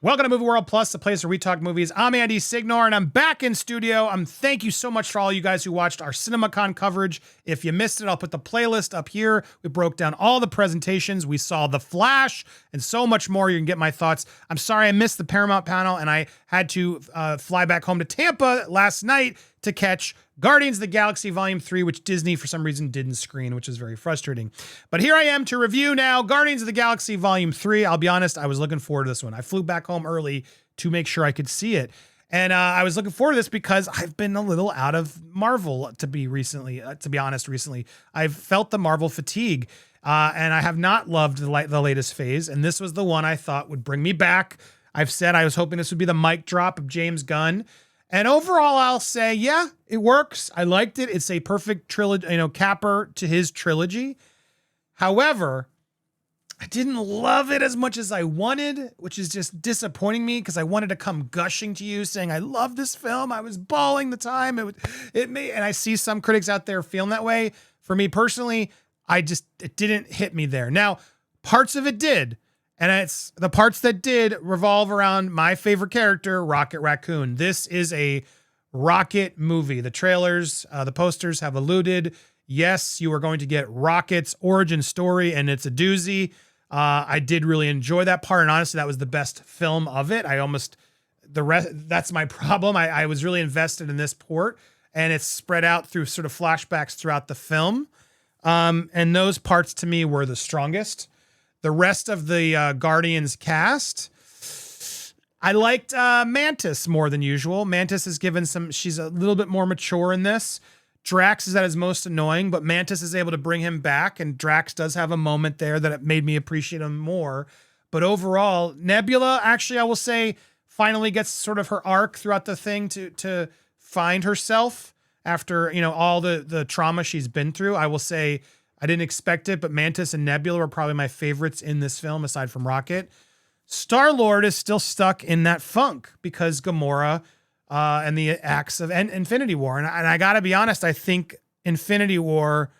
Welcome to Movie World Plus, the place where we talk movies. I'm Andy Signor, and I'm back in studio. Thank you so much for all you guys who watched our CinemaCon coverage. If you missed it, I'll put the playlist up here. We broke down all the presentations. We saw The Flash and so much more. You can get my thoughts. I'm sorry I missed the Paramount panel, and I had to fly back home to Tampa last night to catch Guardians of the Galaxy Volume 3, which Disney for some reason didn't screen, which is very frustrating. But here I am to review now Guardians of the Galaxy Volume 3. I'll be honest, I was looking forward to this one. I flew back home early to make sure I could see it. And I was looking forward to this because I've been a little out of Marvel to be honest, recently. I've felt the Marvel fatigue, and I have not loved the latest phase. And this was the one I thought would bring me back. I've said I was hoping this would be the mic drop of James Gunn. And overall, I'll say, yeah, it works. I liked it. It's a perfect trilogy, capper to his trilogy. However, I didn't love it as much as I wanted, which is just disappointing me because I wanted to come gushing to you saying, I love this film. I was bawling the time. And I see some critics out there feeling that way. For me personally, it didn't hit me there. Now, parts of it did. And it's the parts that did revolve around my favorite character, Rocket Raccoon. This is a Rocket movie. The trailers, the posters have alluded. Yes, you are going to get Rocket's origin story, and it's a doozy. I did really enjoy that part, and honestly, that was the best film of it. That's my problem. I was really invested in this port, and it's spread out through sort of flashbacks throughout the film. And those parts to me were the strongest. The rest of the Guardians cast, I liked Mantis more than usual. Mantis is she's a little bit more mature in this. Drax is at his most annoying, but Mantis is able to bring him back, and Drax does have a moment there that it made me appreciate him more. But overall, Nebula, actually, I will say, finally gets sort of her arc throughout the thing to find herself after, all the trauma she's been through. I will say, I didn't expect it, but Mantis and Nebula were probably my favorites in this film, aside from Rocket. Star-Lord is still stuck in that funk because Gamora and the acts of Infinity War. And I got to be honest, I think Infinity War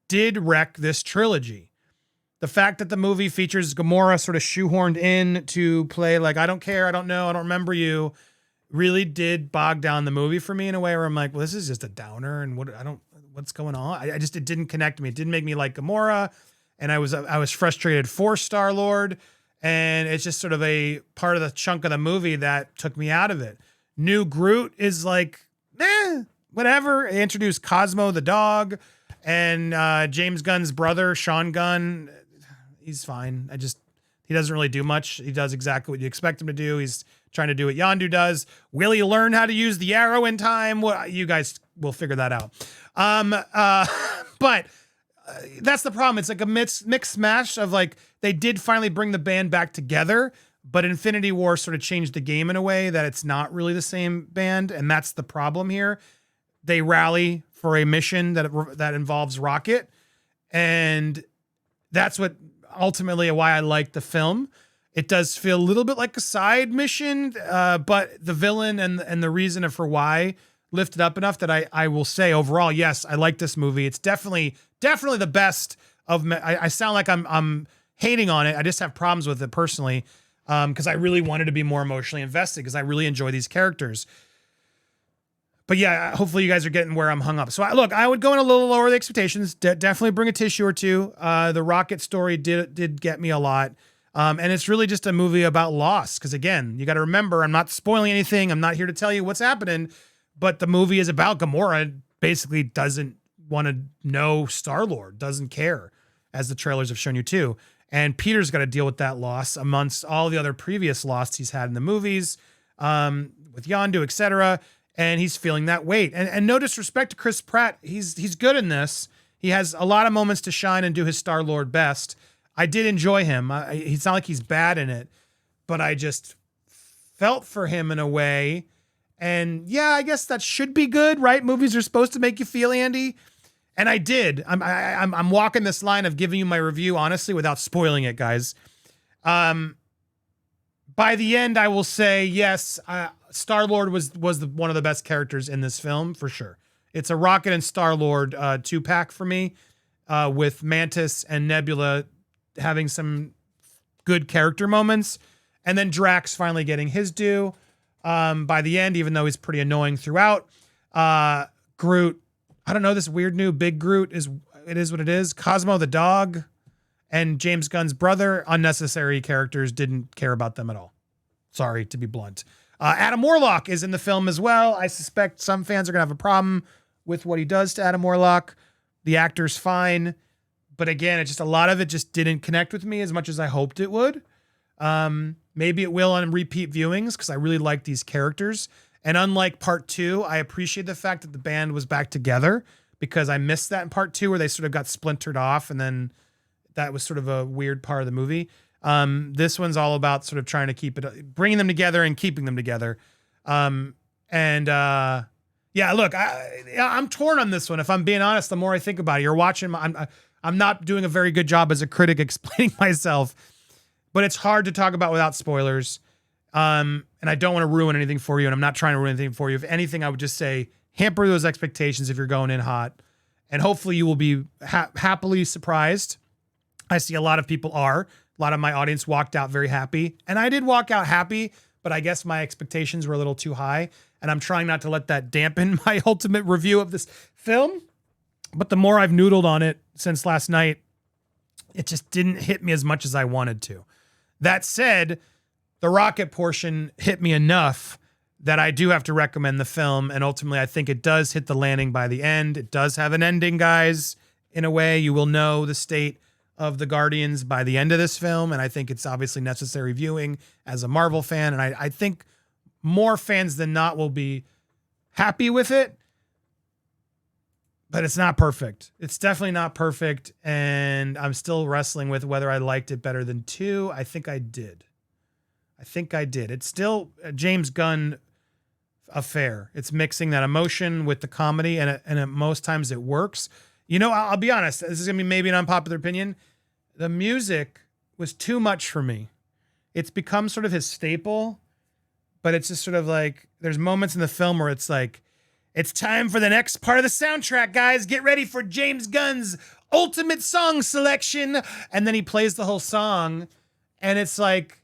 did wreck this trilogy. The fact that the movie features Gamora sort of shoehorned in to play like, I don't care, I don't know, I don't remember you, really did bog down the movie for me in a way where I'm like, well, this is just a downer, and what's going on? It didn't connect me. It didn't make me like Gamora, and I was frustrated for Star-Lord, and it's just sort of a part of the chunk of the movie that took me out of it. New Groot is like, whatever. They introduced Cosmo the dog, and James Gunn's brother, Sean Gunn, he's fine. He doesn't really do much. He does exactly what you expect him to do. He's trying to do what Yondu does. Will he learn how to use the arrow in time? Well, you guys will figure that out. But that's the problem. It's like a mixed mash of like, they did finally bring the band back together, but Infinity War sort of changed the game in a way that it's not really the same band. And that's the problem here. They rally for a mission that involves Rocket. And that's what ultimately why I like the film. It does feel a little bit like a side mission, but the villain and the reason for why lifted up enough that I will say overall, yes, I like this movie. It's definitely the best of. I sound like I'm hating on it. I just have problems with it personally because I really wanted to be more emotionally invested because I really enjoy these characters. But yeah, hopefully you guys are getting where I'm hung up. So I would go in a little lower the expectations. Definitely bring a tissue or two. The Rocket story did get me a lot. And it's really just a movie about loss. Because again, you got to remember, I'm not spoiling anything. I'm not here to tell you what's happening. But the movie is about Gamora basically doesn't want to know Star-Lord, doesn't care, as the trailers have shown you too. And Peter's got to deal with that loss amongst all the other previous loss he's had in the movies, with Yondu, etc. And he's feeling that weight. And no disrespect to Chris Pratt, he's good in this. He has a lot of moments to shine and do his Star-Lord best. I did enjoy him. It's not like he's bad in it, but I just felt for him in a way. And yeah, I guess that should be good, right? Movies are supposed to make you feel, Andy. And I did. I'm walking this line of giving you my review, honestly, without spoiling it, guys. By the end, I will say, yes, Star-Lord was one of the best characters in this film, for sure. It's a Rocket and Star-Lord two-pack for me, with Mantis and Nebula having some good character moments, And then Drax finally getting his due by the end, even though he's pretty annoying throughout. Groot, I don't know, this weird new big Groot is what it is. Cosmo the dog and James Gunn's brother, unnecessary characters, didn't care about them at all. Sorry to be blunt. Adam Warlock is in the film as well. I suspect some fans are going to have a problem with what he does to Adam Warlock. The actor's fine. But again, it's just a lot of it just didn't connect with me as much as I hoped it would. Maybe it will on repeat viewings because I really like these characters. And unlike part 2, I appreciate the fact that the band was back together because I missed that in part 2 where they sort of got splintered off and then that was sort of a weird part of the movie. This one's all about sort of trying to bringing them together and keeping them together. Yeah, look, I'm torn on this one. If I'm being honest, the more I think about it, you're watching, I'm not doing a very good job as a critic explaining myself, but it's hard to talk about without spoilers. And I don't want to ruin anything for you. And I'm not trying to ruin anything for you. If anything, I would just say hamper those expectations if you're going in hot, and hopefully you will be happily surprised. I see a lot of people are. A lot of my audience walked out very happy, and I did walk out happy, but I guess my expectations were a little too high, and I'm trying not to let that dampen my ultimate review of this film. But the more I've noodled on it since last night, it just didn't hit me as much as I wanted to. That said, the rocket portion hit me enough that I do have to recommend the film, and ultimately I think it does hit the landing by the end. It does have an ending, guys. In a way, you will know the state of the Guardians by the end of this film, and I think it's obviously necessary viewing as a Marvel fan, and I think more fans than not will be happy with it, but it's not perfect. It's definitely not perfect, and I'm still wrestling with whether I liked it better than 2. I think I did. It's still a James Gunn affair. It's mixing that emotion with the comedy, and at most times it works. You know, I'll be honest. This is going to be maybe an unpopular opinion. The music was too much for me. It's become sort of his staple, but it's just sort of like, there's moments in the film where it's like, it's time for the next part of the soundtrack, guys. Get ready for James Gunn's ultimate song selection. And then he plays the whole song, and it's like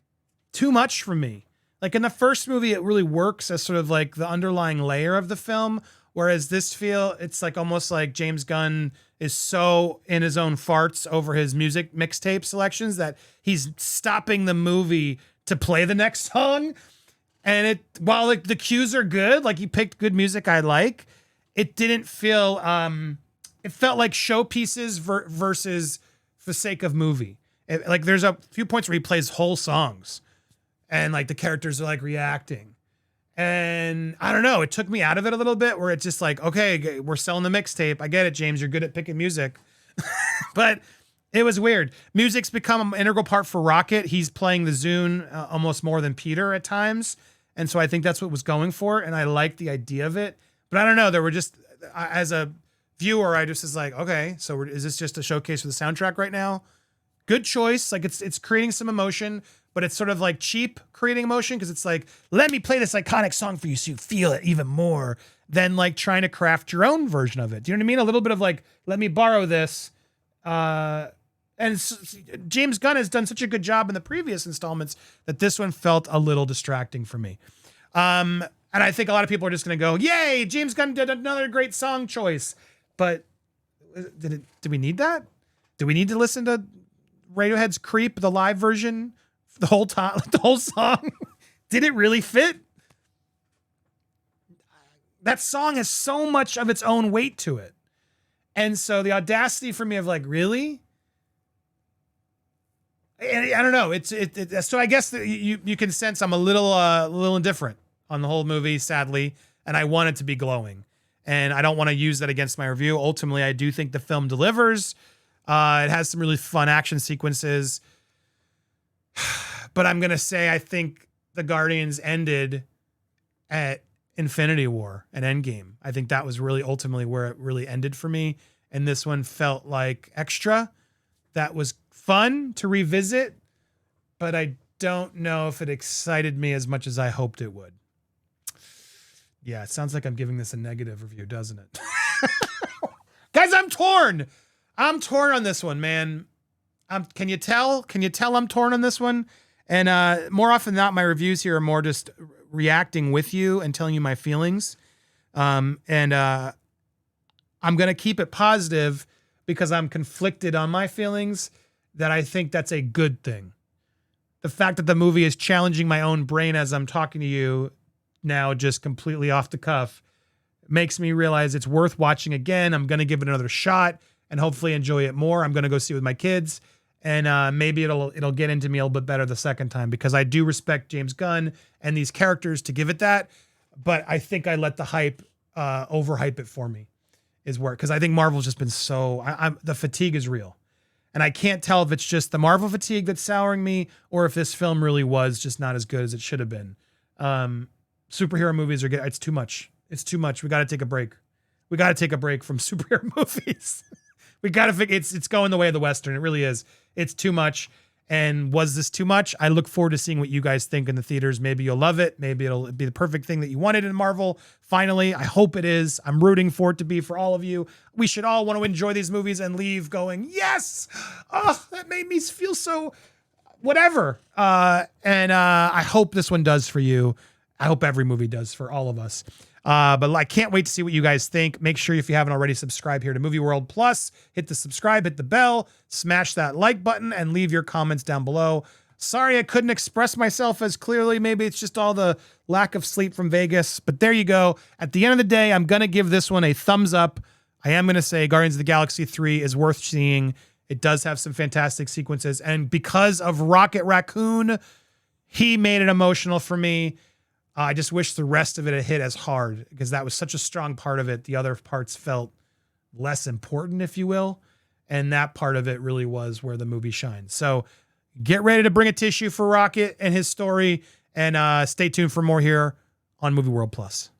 too much for me. Like in the first movie, it really works as sort of like the underlying layer of the film. Whereas it's like almost like James Gunn is so in his own farts over his music mixtape selections that he's stopping the movie to play the next song. And while like the cues are good, like he picked good music I like, it didn't feel, it felt like showpieces versus for sake of movie. Like there's a few points where he plays whole songs and like the characters are like reacting. And I don't know, it took me out of it a little bit where it's just like, okay, we're selling the mixtape. I get it, James, you're good at picking music. But it was weird. Music's become an integral part for Rocket. He's playing the Zune almost more than Peter at times. And so I think that's what was going for. And I liked the idea of it. But I don't know, there were just, as a viewer, I just was like, okay, so is this just a showcase for the soundtrack right now? Good choice. Like it's creating some emotion, but it's sort of like cheap creating emotion because it's like, let me play this iconic song for you so you feel it even more than like trying to craft your own version of it. Do you know what I mean? A little bit of like, let me borrow this. James Gunn has done such a good job in the previous installments that this one felt a little distracting for me. And I think a lot of people are just going to go, yay, James Gunn did another great song choice. But did we need that? Do we need to listen to Radiohead's Creep, the live version, the whole time, the whole song? Did it really fit? That song has so much of its own weight to it. And so the audacity for me of like, really? I don't know. So I guess that you can sense I'm a little indifferent on the whole movie, sadly, and I want it to be glowing. And I don't want to use that against my review. Ultimately, I do think the film delivers. It has some really fun action sequences. But I'm going to say I think the Guardians ended at Infinity War and Endgame. I think that was really ultimately where it really ended for me. And this one felt like extra. That was fun to revisit, but I don't know if it excited me as much as I hoped it would. Yeah, it sounds like I'm giving this a negative review, doesn't it? Guys, I'm torn. I'm torn on this one, man. Can you tell? I'm torn on this one? And more often than not, my reviews here are more just reacting with you and telling you my feelings. And I'm going to keep it positive because I'm conflicted on my feelings, that I think that's a good thing. The fact that the movie is challenging my own brain as I'm talking to you now, just completely off the cuff, makes me realize it's worth watching again. I'm going to give it another shot and hopefully enjoy it more. I'm going to go see it with my kids, and maybe it'll get into me a little bit better the second time, because I do respect James Gunn and these characters to give it that. But I think I let the hype overhype it for me, is where, because I think Marvel's just been so, the fatigue is real. And I can't tell if it's just the Marvel fatigue that's souring me, or if this film really was just not as good as it should have been. Superhero movies are good. It's too much. It's too much. We got to take a break. We got to take a break from superhero movies. We got to figure it's going the way of the Western. It really is. It's too much. And was this too much? I look forward to seeing what you guys think in the theaters. Maybe you'll love it. Maybe it'll be the perfect thing that you wanted in Marvel. Finally, I hope it is. I'm rooting for it to be for all of you. We should all want to enjoy these movies and leave going, yes! Oh, that made me feel so whatever. And I hope this one does for you. I hope every movie does for all of us. But I can't wait to see what you guys think. Make sure, if you haven't already, subscribe here to Movie World Plus. Hit the subscribe, hit the bell, smash that like button, and leave your comments down below. Sorry I couldn't express myself as clearly. Maybe it's just all the lack of sleep from Vegas. But there you go. At the end of the day, I'm going to give this one a thumbs up. I am going to say Guardians of the Galaxy 3 is worth seeing. It does have some fantastic sequences. And because of Rocket Raccoon, he made it emotional for me. I just wish the rest of it had hit as hard, because that was such a strong part of it. The other parts felt less important, if you will. And that part of it really was where the movie shines. So get ready to bring a tissue for Rocket and his story, and stay tuned for more here on Movie World Plus.